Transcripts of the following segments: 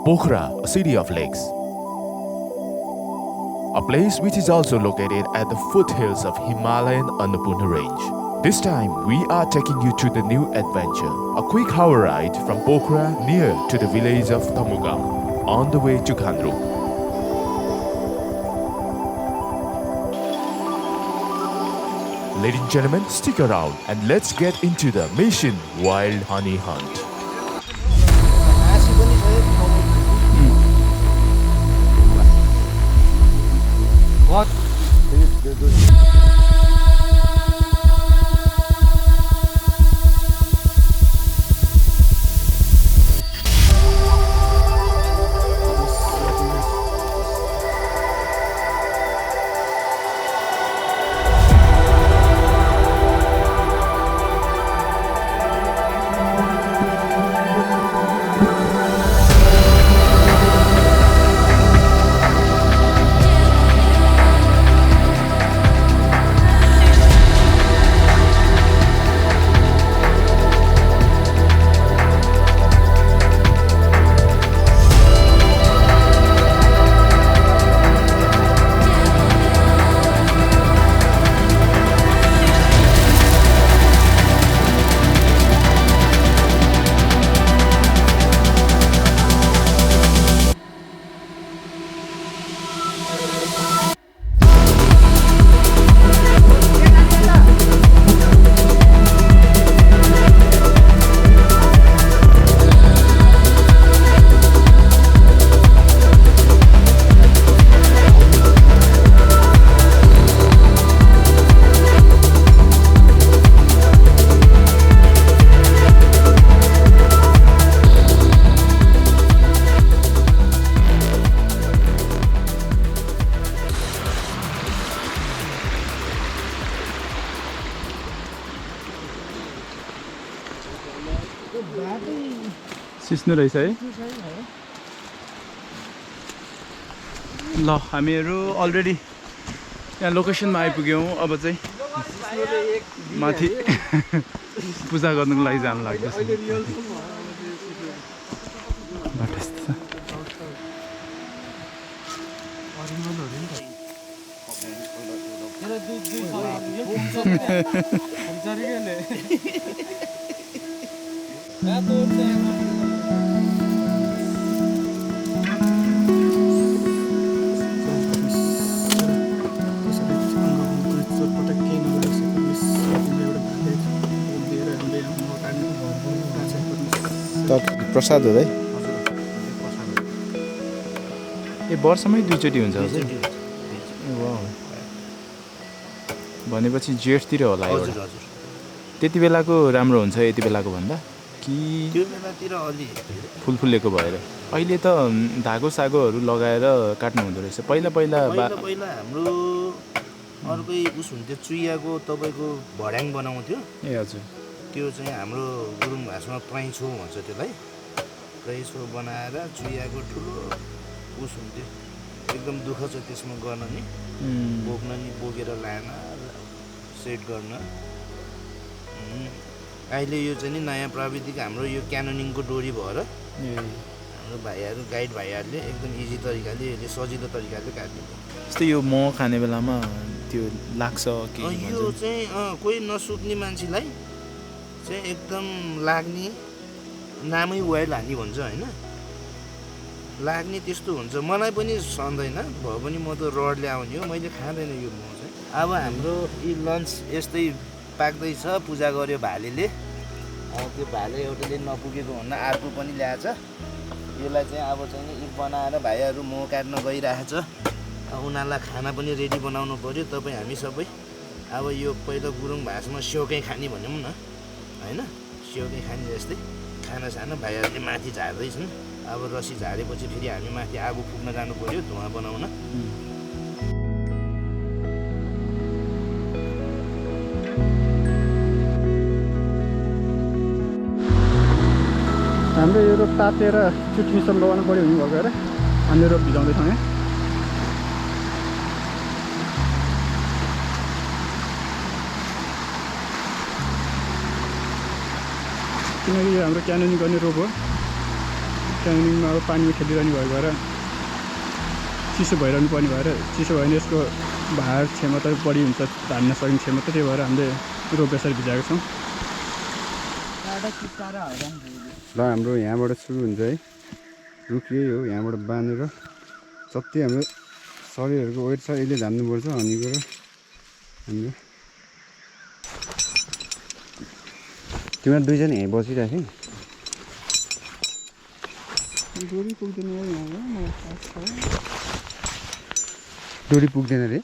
Pokhara, a city of lakes. A place which is also located at the foothills of Himalayan Annapurna range. This time, we are taking you to the new adventure, a quick hour ride from Pokhara near to the village of Tamugam, on the way to Gurung. Ladies and gentlemen, stick around and let's get into the mission Wild Honey Hunt. What? सिस्नु रहेछ है ल हामीहरू already यहाँ लोकेसनमा आइपुग्यौँ अब चाहिँ माथि पूजा गर्नुको लागि जानु लाग्दैछ बाटो यस्तो प्रसाद हो है ए वर्षमै दुईचोटि हुन्छ भनेपछि जेठतिर होला एउटा त्यति बेलाको राम्रो हुन्छ यति बेलाको भन्दा कि त्यो बेलातिर अलि फुलफुलेको भएर अहिले त धागो सागोहरू लगाएर काट्नु हुँदो रहेछ पहिला पहिला पहिला हाम्रो अर्कै उस हुन्थ्यो चुइयाको तपाईँको भड्याङ बनाउँथ्यो ए हजुर त्यो चाहिँ हाम्रो गुरुङ भाषामा प्राइछो भन्छ त्यसलाई प्राइछो बनाएर चुइयाको ठुलो उस हुन्थ्यो एकदम दुःख छ त्यसमा गर्न नि बोक्न नि बोकेर लान सेट गर्न अहिले यो चाहिँ नि नयाँ प्रविधिको हाम्रो यो क्यानोनिङको डोरी भएर हाम्रो भाइहरू गाइड भाइहरूले एकदम इजी तरिकाले यसले सजिलो तरिकाले काट्दिन्छ जस्तै यो मह खाने बेलामा त्यो लाग्छ कि यो चाहिँ कोही नसुत्ने मान्छेलाई चाहिँ एकदम लाग्ने नामै वाइल्ड हानी भन्छ होइन लाग्ने त्यस्तो हुन्छ मलाई पनि सन्दैन भयो पनि म त रडले आउने हो मैले खाँदैन यो मह चाहिँ अब हाम्रो यी लन्च यस्तै पाक्दैछ पूजा गर्यो भालेले त्यो भाले एउटाले नपुगेको भन्दा अर्को पनि ल्याएछ यसलाई चाहिँ अब चाहिँ यी बनाएर भाइहरू मह काट्न गइरहेछ उनीहरूलाई खाना पनि रेडी बनाउनु पर्यो तपाईँ हामी सबै अब यो पहिलो गुरुङ भाषामा स्योकै खाने भनौँ न होइन स्योकै खाने जस्तै खानासाना भाइहरूले माथि झार्दैछन् अब रसी झारेपछि फेरि हामी माथि आगो फुक्न जानु पर्यो धुवा बनाउन। हाम्रो यो रोप तातेर चुट मिसन लगाउनु पऱ्यो हुने भएको हेर अन्य रोप भिजाउँदैछौँ यहाँ। किनकि यो हाम्रो क्यानोनिङ गर्ने रोप हो, क्यानोनिङमा अब पानीमा खेलिरहने भएको भएर चिसो भइरहनु पर्ने भएर चिसो भयो भने यसको भार क्षमता बढी हुन्छ, धान्न सक्ने क्षमता, त्यही भएर हामीले रोप यसरी भिजाएको छौँ। ल हाम्रो यहाँबाट सुरु हुन्छ है, रुख यही हो, यहाँबाट बाँधेर जति हाम्रो शरीरहरूको वेट छ यसले झान्नुपर्छ। अनि गएर हाम्रो तिमीहरू दुईजना यहीँ बसिराखेँ। डोरी पुग्दैन रे,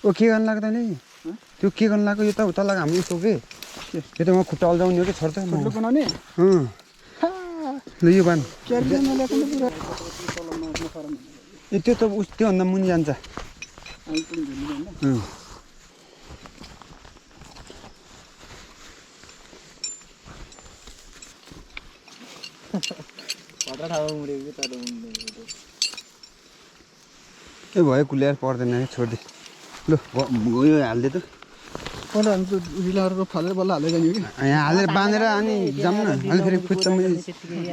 ओ के गर्नु लाग्दा नि त्यो के गर्नु लाग्यो, यो त उता लाग्यो हाम्रो उसो के यो त म खुट्टा अल्झाउने हो कि छोड्छ बनाउने। ल यो बान ए त्यो त उस त्योभन्दा मुनि जान्छ। ए भयो कुल्याएर पर्दैन छोडिदिए। ल यो हालिदिए त फालेर बल्ल हालेर जाने हो कि यहाँ हालेर बाँधेर अनि जाऊँ न। अनि फेरि खुच्चा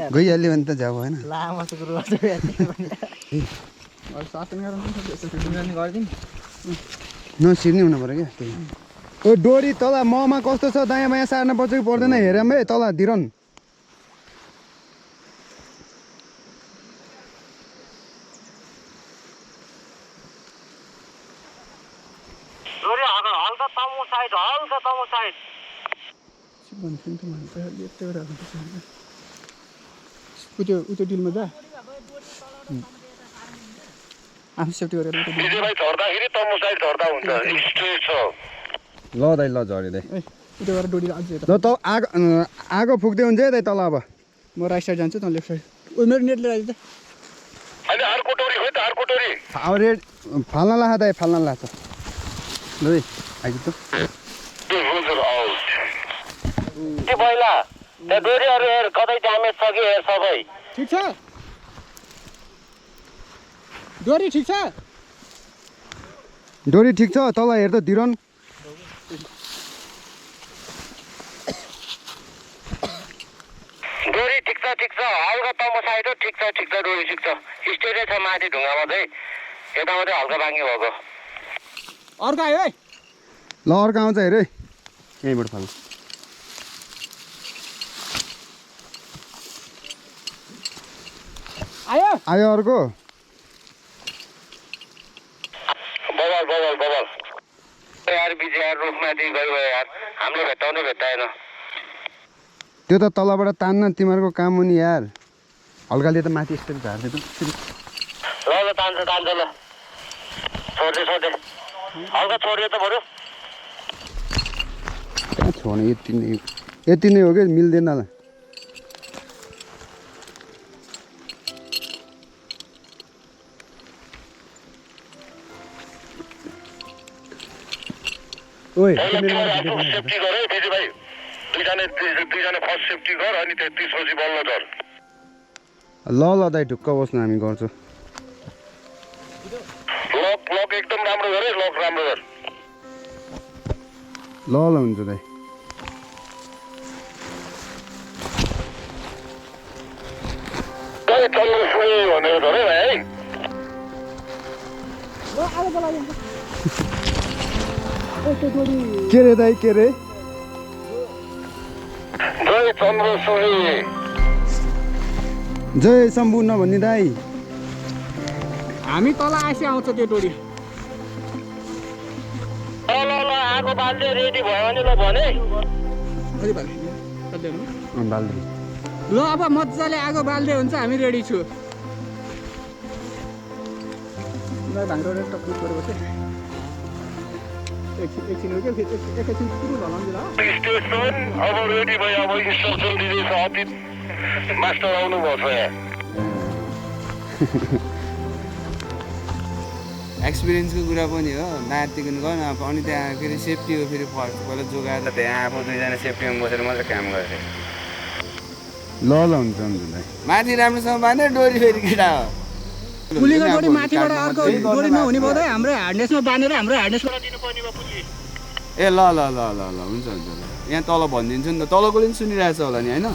गइहाल्यो भने त जाऊ भएन। नसिर्ने हुनु पऱ्यो क्या त्यही। ओ डोरी तल ममा कस्तो छ, दायाँ बायाँ सार्न पर्छ कि पर्दैन हेरौँ है तल धिरन। उतो डिलमा जा आफू सेफ्टी गरेर ल दाइ ल झरिँदै उतो गएर डोरी अझै ल त आगो फुक्दै हुन्छ है दाइ तल। अब म राइट साइड जान्छु, त लेफ्ट साइड। ओ मेरो नेटले राइट त अब रेड फाल्न ला दाइ, फाल्न ला त ल है आइज त पहिला त्यो डोरीहरू हेर कतै ड्यामेज छ कि हेर सबै ठिक छ। डोरी ठिक छ, डोरी ठिक छ, तल हेर त धिरन। डोरी ठिक छ हल्का तम्बु साइड हो, ठिक छ डोरी ठिक छ। स्टेटै छ माथि ढुङ्गामा चाहिँ, यता मात्रै हल्का बाङ्गी भएको। अर्को आयो है, ल अर्को आउँछ हेर है, यहीँबाट फाल्नु आयो अर्को। बबल यार बिजी यार रुखमाथि गयो यार, हामीले भेट्टाएन। त्यो त तलबाट तान्न तिमीहरूको काम हो नि यार, हल्काले त माथि यसरी झार्दै त ल तान्छ ल छोड्दै हल्का छोड्यो त बरु। कहाँ छोड्ने यति नै हो कि मिल्दैन ल। ओए सेफ्टी गर है दिदी भाइ, दुईजना फर्स्ट सेफ्टी गर अनि त्यसपछि बल्ल झर। ल दाइ ढुक्क बस्नु, हामी गर्छौँ। लक एकदम राम्रो गर है, लक राम्रो गर। ल हुन्छ दाइ। भनेर धर है भाइ। के रे दाइ के रे? जय चन्द्र सोही, जय शम्भु नभन्ने दाइ। हामी तल आएपछि आउँछ त्यो डोरी। ल आगो बाल्दै रेडी भयो भने ल भने। ल अब मजाले आगो बाल्दै हुन्छ, हामी रेडी छु। एकछिन हो क्या फेरि एकैछिन सुरु भलाउँछु ल स्टेसन अब रेडी भयो अब इन्स्ट्रक्सन दिँदैछ अतीत मास्टर आउनुभएको छ यहाँ एक्सपिरियन्सको कुरा पनि हो नातिकन गर्न अब अनि त्यहाँ फेरि सेफ्टी हो फेरि फर्स्ट पहिला जोगाएर त्यहाँ आफू दुईजना सेफ्टीमा बसेर मात्रै काम गरेँ ल हुन्छ माथि राम्रोसँग बाँधे डोरी फेरि केटा हो पुलीको डोरी माथिबाट अर्को डोरी नहुने भयो हाम्रो हार्नेसमा बाँधेर हाम्रो हार्नेसबाट दिनुपर्ने भयो पुली ए ल ल ल ल ल हुन्छ हुन्छ ल यहाँ तल भनिदिन्छु नि त तलको पनि सुनिरहेछ होला नि होइन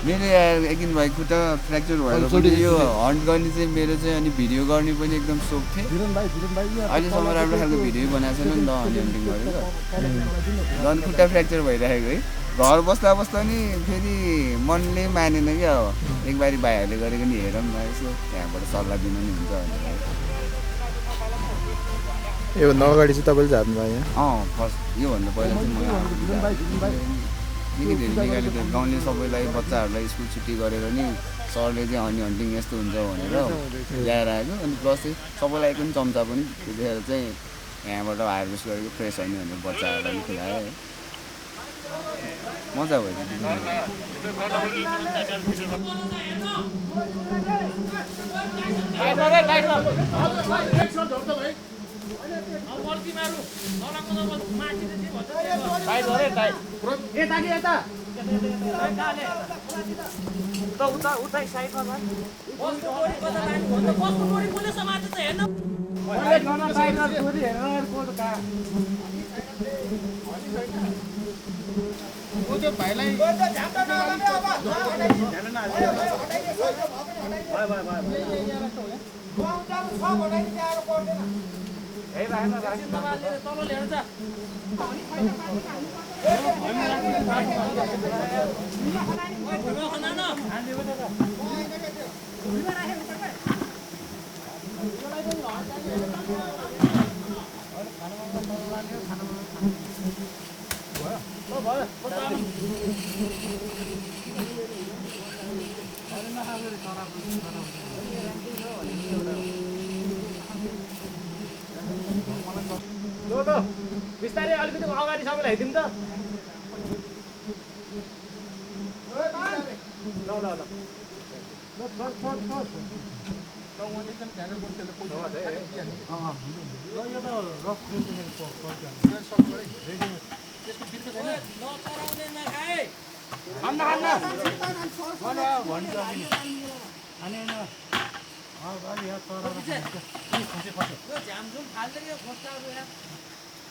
मेरो एकदिन भाइ खुट्टा फ्र्याक्चर भएर पनि यो हन्ट गर्ने चाहिँ मेरो चाहिँ अनि भिडियो गर्ने पनि एकदम सोख थिएँ अहिलेसम्म राम्रो खालको भिडियो बनाएको छैन नि त अनि हन्टिङ गरेर झन् खुट्टा फ्र्याक्चर भइरहेको है घर बस्दा बस्दा नि फेरि मनले मानेन क्या अब एकबारी भाइहरूले गरेको नि हेरौँ न यसो त्यहाँबाट सल्लाह दिनु नि हुन्छ भनेर योभन्दा अगाडि चाहिँ तपाईँले झार्नुभयो यहाँ फर्स्ट योभन्दा पहिला चाहिँ निकै धेरै निकाल्यो त्यो गाउँले सबैलाई बच्चाहरूलाई स्कुल छुट्टी गरेर नि सरले चाहिँ हनी हन्टिङ यस्तो हुन्छ भनेर ल्याएर आएको अनि प्लस चाहिँ सबैलाई पनि चम्चा पनि देखेर चाहिँ यहाँबाट हार्भेस्ट गरेको फ्रेस हनी भनेर बच्चाहरूलाई पनि खुलायो है मजा भयो बिस्तारै अलिकति अगाडि सबैलाई हेरिदिउँ त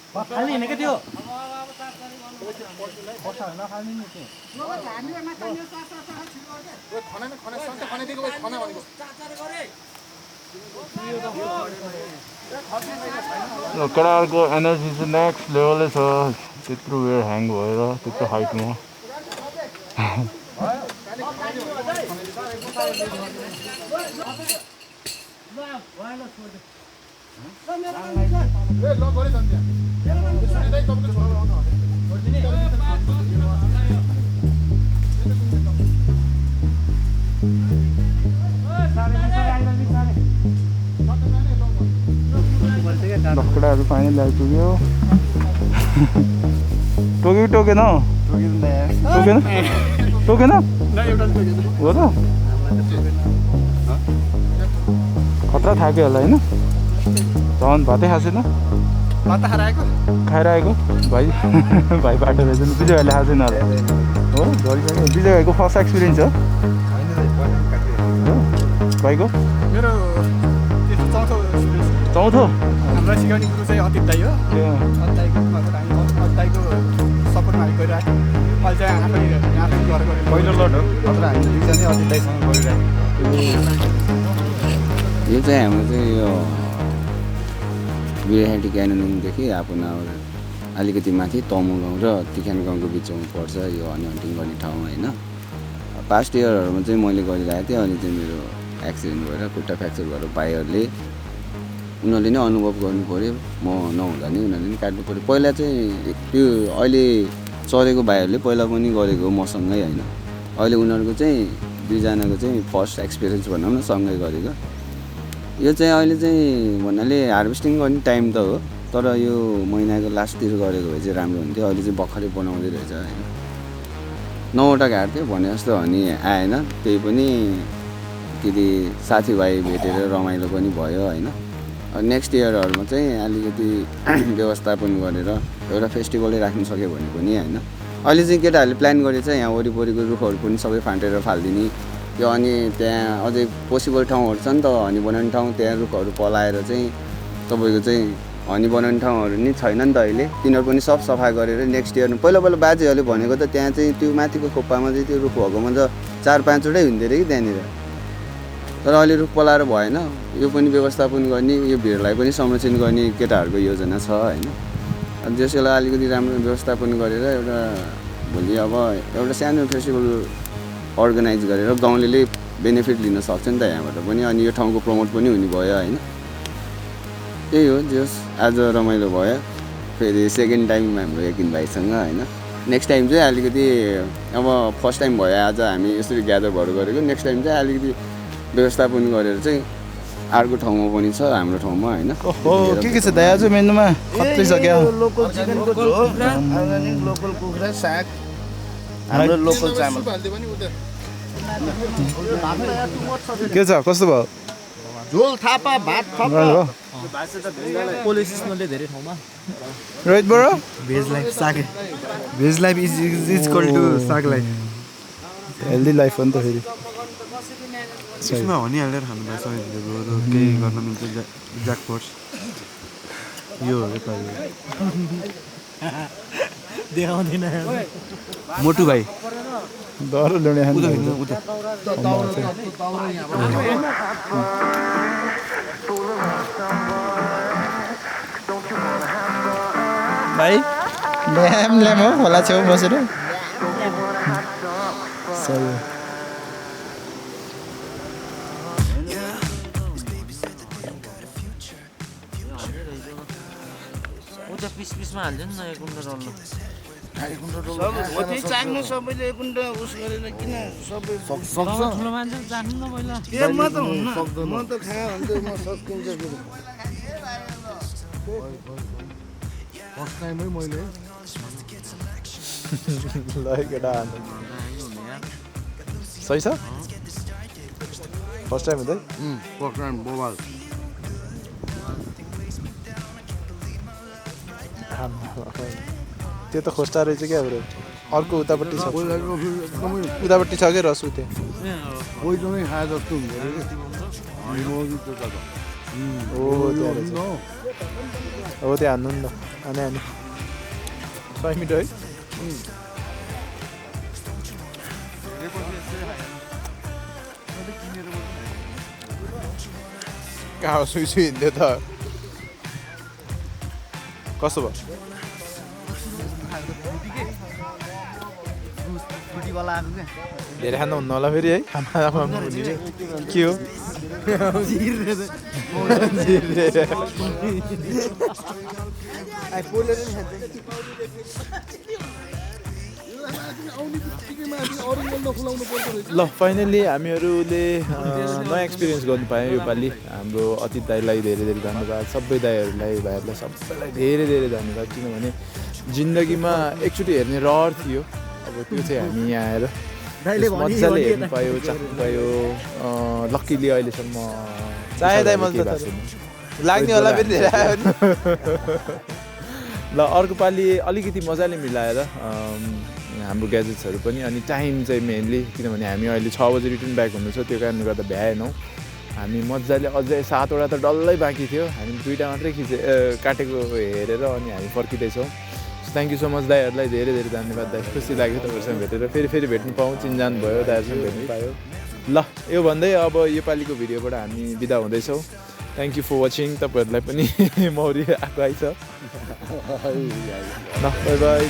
खाली हिँडेको थियो केटाहरूको एनर्जी चाहिँ नेक्स्ट लेभलै छ त्यत्रो वेयर ह्याङ भएर त्यत्रो हाइटमा केटाहरू फाइनल आइपुग्यो टोक्यो कि टोकेन टोकेन टोकेन हो त खतरा थाक्यो होला होइन झन् भातै खाएको छैन खाएर आएको भाइ भाइ बाटो रहेछ नि विजय भाइले खाएको छैन होला हो झरिसक्यो विजय भाइको फर्स्ट एक्सपिरियन्स हो भाइको मेरो चौथो हाम्रो सिकाउने गुरु चाहिँ अतीत दाइ हो अतीतदाइको सपोर्टमा हामी गरिरहेको अहिले चाहिँ आफै गरेको पहिलो लट हो तर हामी दुईजना अतीत दाइसँग गरिरहेको यो चाहिँ हाम्रो चाहिँ यो बिराहाटी क्यानोनिङदेखि आफ्नो अलिकति माथि तमु गाउँ र तिखान गाउँको बिचमा पर्छ यो हनी हन्टिङ गर्ने ठाउँ होइन पास्ट इयरहरूमा चाहिँ मैले गरिरहेको थिएँ अनि चाहिँ मेरो एक्सिडेन्ट भएर खुट्टा फ्र्याक्चर भएर भाइहरूले उनीहरूले नै अनुभव गर्नु पऱ्यो म नहुँदा नि उनीहरूले नि काट्नु पऱ्यो पहिला चाहिँ त्यो अहिले चलेको भाइहरूले पहिला पनि गरेको मसँगै होइन अहिले उनीहरूको चाहिँ दुईजनाको चाहिँ फर्स्ट एक्सपिरियन्स भनौँ न सँगै गरेको यो चाहिँ अहिले चाहिँ भन्नाले हार्भेस्टिङ गर्ने टाइम त हो तर यो महिनाको लास्टतिर गरेको भए चाहिँ राम्रो हुन्थ्यो अहिले चाहिँ भर्खरै बनाउँदै रहेछ होइन 9वटा घाट थियो भने जस्तो अनि आएन त्यही पनि के अरे साथीभाइ भेटेर रमाइलो पनि भयो होइन नेक्स्ट इयरहरूमा चाहिँ अलिकति व्यवस्थापन गरेर एउटा फेस्टिभलै राख्नु सक्यो भने पनि होइन अहिले चाहिँ केटाहरूले प्लान गरेछ यहाँ वरिपरिको रुखहरू पनि सबै फाँटेर फालिदिने यो अनि त्यहाँ अझै पोसिबल ठाउँहरू छ नि त हनी बनाउने ठाउँ त्यहाँ रुखहरू पलाएर चाहिँ तपाईँको चाहिँ हनी बनाउने ठाउँहरू नि छैन नि त अहिले तिनीहरू पनि सब सफा गरेर नेक्स्ट इयर पहिला बाजेहरूले भनेको त त्यहाँ चाहिँ त्यो माथिको खोप्पामा चाहिँ त्यो रुख भएकोमा त 4-5वटै हुन्थ्यो अरे कि त्यहाँनिर तर अहिले रुख पलाएर भएन यो पनि व्यवस्थापन गर्ने यो भिडलाई पनि संरक्षण गर्ने केटाहरूको योजना छ होइन अनि त्यसलाई अलिकति राम्रो व्यवस्थापन गरेर एउटा भोलि अब एउटा सानो फेस्टिभल अर्गनाइज गरेर गाउँले बेनिफिट लिन सक्छ नि त यहाँबाट पनि अनि यो ठाउँको प्रमोट पनि हुने भयो होइन त्यही हो जस आज रमाइलो भयो फेरि सेकेन्ड टाइम हाम्रो यकिन भाइसँग होइन नेक्स्ट टाइम चाहिँ अलिकति अब फर्स्ट टाइम भयो आज हामी यसरी ग्यादर भएर गरेको नेक्स्ट टाइम चाहिँ अलिकति व्यवस्थापन गरेर चाहिँ अर्को ठाउँमा पनि छ हाम्रो ठाउँमा होइन के छ दाइ आज मेनुमा खत्तै सक्यो लोकल चिकनको झोल अर्गानिक लोकल कुखुरा साग हाम्रो लोकल चामल के छ कस्तो भयो झोल थापा भात पोलिसिसले धेरै ठाउँमा रोहित बरो भेज लाइफ इज इक्वल टु साग लाइफ हेल्दी लाइफ हो नि त फेरि यसमा हनिहालेर खानुपर्छ केही गर्न मिल्छ ज्याकपोर्ट्स यो देखाउँदैन मोटु भाइ डर ल्याउने भाइ ल्याम ल्याम हो होला छेउ बसेर सही पिसमा हाल्छ नि एक कुन्टल डल्लो चाख्नु सबैले एक कुन्टल उस गरेर किन सबै ठुलो मान्छे चाख्नु न पहिला म त हुन्न म त खायो भने चाहिँ म सकिन्छ फर्स्ट टाइमै मैले ल केटा सही छ फर्स्ट टाइम हुँदै पक्रान बोबाल त्यो त खोस्टा रहेछ क्या ब्रो अर्को उतापट्टि छ उतापट्टि छ क्या रस उते पहिलोमै खाए जस्तो हुन्छ हो त्यहाँ हान्नु नि त हाने 100 मिटर है कहाँ सुई हिँड्यो त कस्तो भयो धेरै खानु हुन्न होला फेरि है खाना के हो ल फाइनली हामीहरूले नयाँ एक्सपिरियन्स गर्नु पायौँ योपालि हाम्रो अतिथ दाईलाई धेरै धेरै धन्यवाद सबै दाईहरूलाई भाइहरूलाई सबैलाई धेरै धेरै धन्यवाद किनभने जिन्दगीमा एकचोटि हेर्ने रहर थियो अब त्यो चाहिँ हामी यहाँ आएर मजाले हेर्नु पायो चाख्नु पायो लक्कीली अहिलेसम्म चाहे दाइ लाग्ने होला फेरि धेरै आयो ल अर्को पालि अलिकति मजाले मिलाएर हाम्रो ग्याजेट्सहरू पनि अनि टाइम चाहिँ मेनली किनभने हामी अहिले 6 बजे रिटर्न ब्याक हुनु छ त्यो कारणले गर्दा भ्याएनौँ हामी मजाले अझै 7वटा त डल्लै बाँकी थियो हामी 2टा मात्रै काटेको हेरेर अनि हामी फर्किँदैछौँ थ्याङ्क यू सो मच दाईहरूलाई धेरै धेरै धन्यवाद दाई खुसी लाग्यो तपाईँहरूसँग भेटेर फेरि भेट्नु पाऊँ चिनजान भयो दाईहरूसँग भेट्नु पायो ल यो भन्दै अब योपालिको भिडियोबाट हामी बिदा हुँदैछौँ थ्याङ्क यू फर वाचिङ तपाईँहरूलाई पनि मौरी आएको आइछ ल बाई बाई